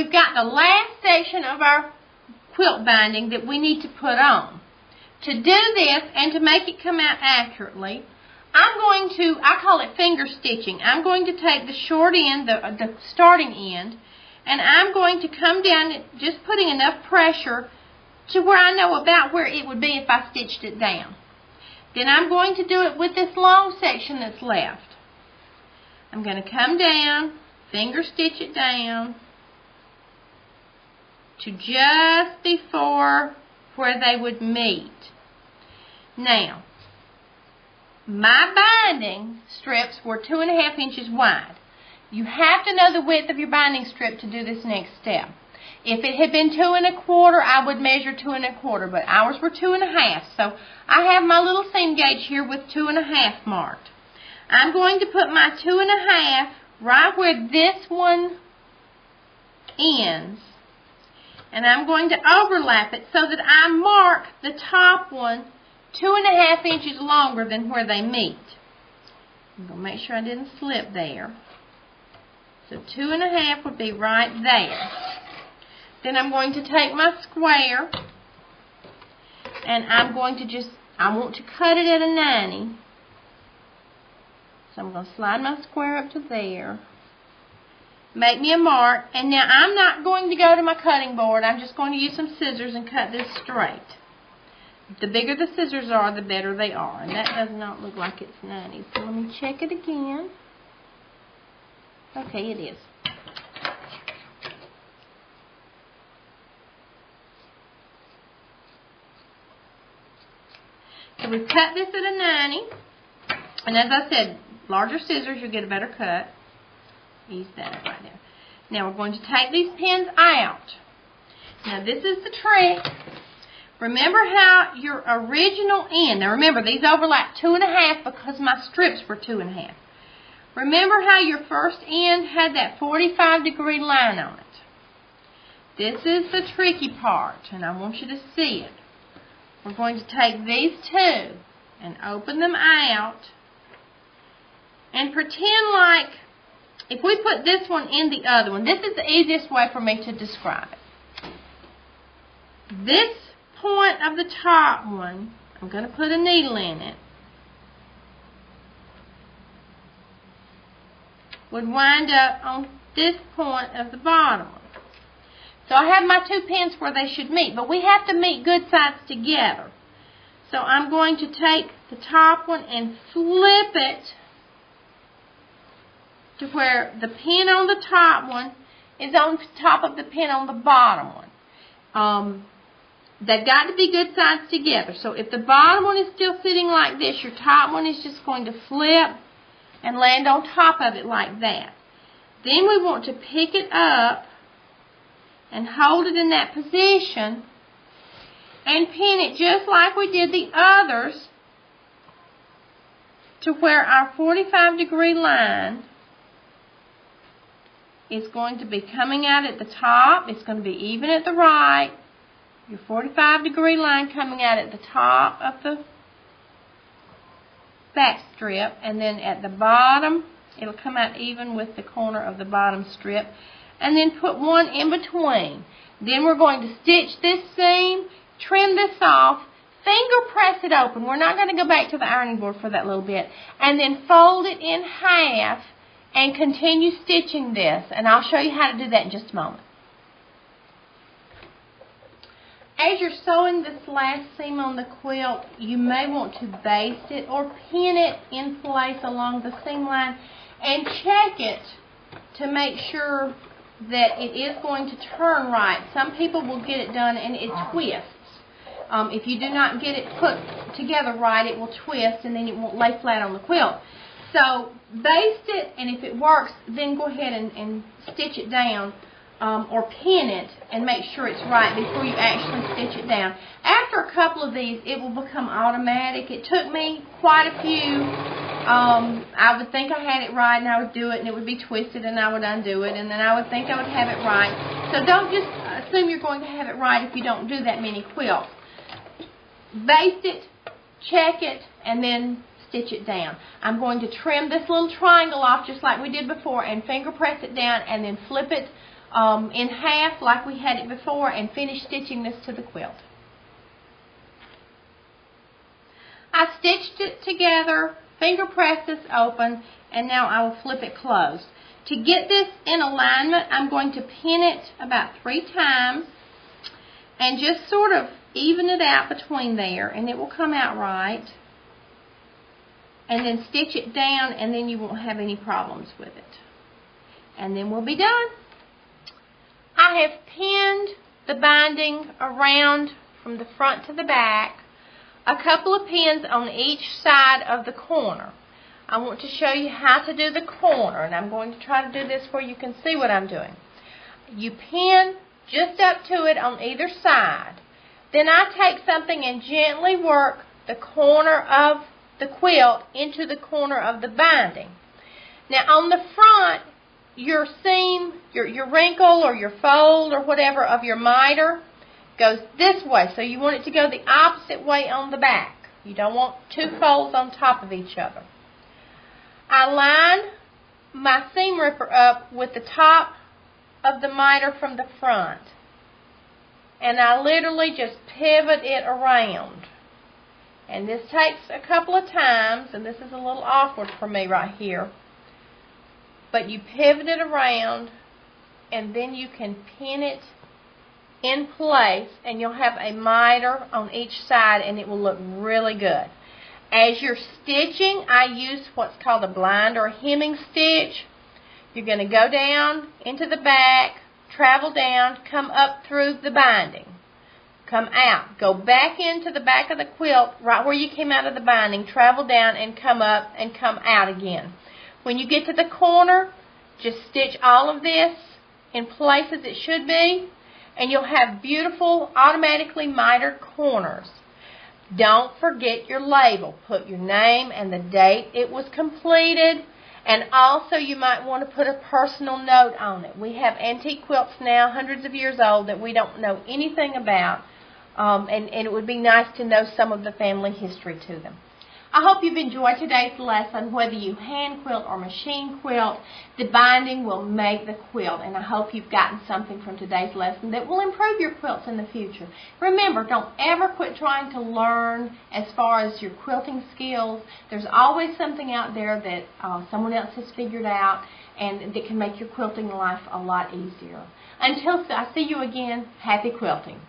we've got the last section of our quilt binding that we need to put on. To do this and to make it come out accurately, I'm going to, I call it finger stitching. I'm going to take the short end, the starting end, and I'm going to come down, just putting enough pressure to where I know about where it would be if I stitched it down. Then I'm going to do it with this long section that's left. I'm going to come down, finger stitch it down to just before where they would meet. Now, my binding strips were 2.5 inches wide. You have to know the width of your binding strip to do this next step. If it had been 2 1/4, I would measure 2 1/4, but ours were 2 1/2. So I have my little seam gauge here with 2 1/2 marked. I'm going to put my 2 1/2 right where this one ends, and I'm going to overlap it so that I mark the top one 2 1/2 inches longer than where they meet. I'm going to make sure I didn't slip there. So 2 1/2 would be right there. Then I'm going to take my square, and I'm going to just, I want to cut it at a 90. So I'm going to slide my square up to there, make me a mark, and now I'm not going to go to my cutting board. I'm just going to use some scissors and cut this straight. The bigger the scissors are, the better they are, and that does not look like it's 90. So let me check it again. Okay, it is. So we've cut this at a 90, and as I said, larger scissors, you'll get a better cut. Ease that up right there. Now we're going to take these pins out. Now this is the trick. Remember how your original end, now remember these overlap 2 1/2 because my strips were 2 1/2. Remember how your first end had that 45-degree line on it. This is the tricky part, and I want you to see it. We're going to take these two and open them out and pretend like if we put this one in the other one, this is the easiest way for me to describe it. This point of the top one, I'm going to put a needle in it, would wind up on this point of the bottom one. So I have my 2 pins where they should meet, but we have to meet good sides together. So I'm going to take the top one and flip it to where the pin on the top one is on top of the pin on the bottom one. They've got to be good sides together. So if the bottom one is still sitting like this, your top one is just going to flip and land on top of it like that. Then we want to pick it up and hold it in that position and pin it just like we did the others to where our 45-degree line is going to be coming out at the top. It's going to be even at the right. Your 45-degree line coming out at the top of the back strip, and then at the bottom it'll come out even with the corner of the bottom strip, and then put one in between. Then we're going to stitch this seam, trim this off, finger press it open. We're not going to go back to the ironing board for that little bit, and then fold it in half and continue stitching this, and I'll show you how to do that in just a moment. As you're sewing this last seam on the quilt, you may want to baste it or pin it in place along the seam line and check it to make sure that it is going to turn right. Some people will get it done and it twists. If you do not get it put together right, it will twist and then it won't lay flat on the quilt. So baste it, and if it works, then go ahead and stitch it down. Or pin it and make sure it's right before you actually stitch it down. After a couple of these, it will become automatic. It took me quite a few. I would think I had it right, and I would do it, and it would be twisted, and I would undo it, and then I would think I would have it right. So don't just assume you're going to have it right if you don't do that many quilts. Baste it, check it, and then stitch it down. I'm going to trim this little triangle off just like we did before and finger press it down and then flip it in half like we had it before and finish stitching this to the quilt. I stitched it together, finger pressed this open, and now I will flip it closed. To get this in alignment, I'm going to pin it about 3 times and just sort of even it out between there, and it will come out right. And then stitch it down, and then you won't have any problems with it. And then we'll be done. I have pinned the binding around from the front to the back, a couple of pins on each side of the corner. I want to show you how to do the corner, and I'm going to try to do this where you can see what I'm doing. You pin just up to it on either side. Then I take something and gently work the corner of the quilt into the corner of the binding. Now on the front, your seam, your wrinkle or your fold or whatever of your miter goes this way. So you want it to go the opposite way on the back. You don't want 2 folds on top of each other. I line my seam ripper up with the top of the miter from the front. And I literally just pivot it around. And this takes a couple of times, and this is a little awkward for me right here. But you pivot it around, and then you can pin it in place, and you'll have a miter on each side, and it will look really good. As you're stitching, I use what's called a blind or a hemming stitch. You're going to go down into the back, travel down, come up through the binding. Come out. Go back into the back of the quilt, right where you came out of the binding, travel down and come up and come out again. When you get to the corner, just stitch all of this in place as it should be, and you'll have beautiful, automatically mitered corners. Don't forget your label. Put your name and the date it was completed, and also you might want to put a personal note on it. We have antique quilts now, hundreds of years old, that we don't know anything about. And it would be nice to know some of the family history to them. I hope you've enjoyed today's lesson. Whether you hand quilt or machine quilt, the binding will make the quilt. And I hope you've gotten something from today's lesson that will improve your quilts in the future. Remember, don't ever quit trying to learn as far as your quilting skills. There's always something out there that someone else has figured out and that can make your quilting life a lot easier. Until I see you again, happy quilting.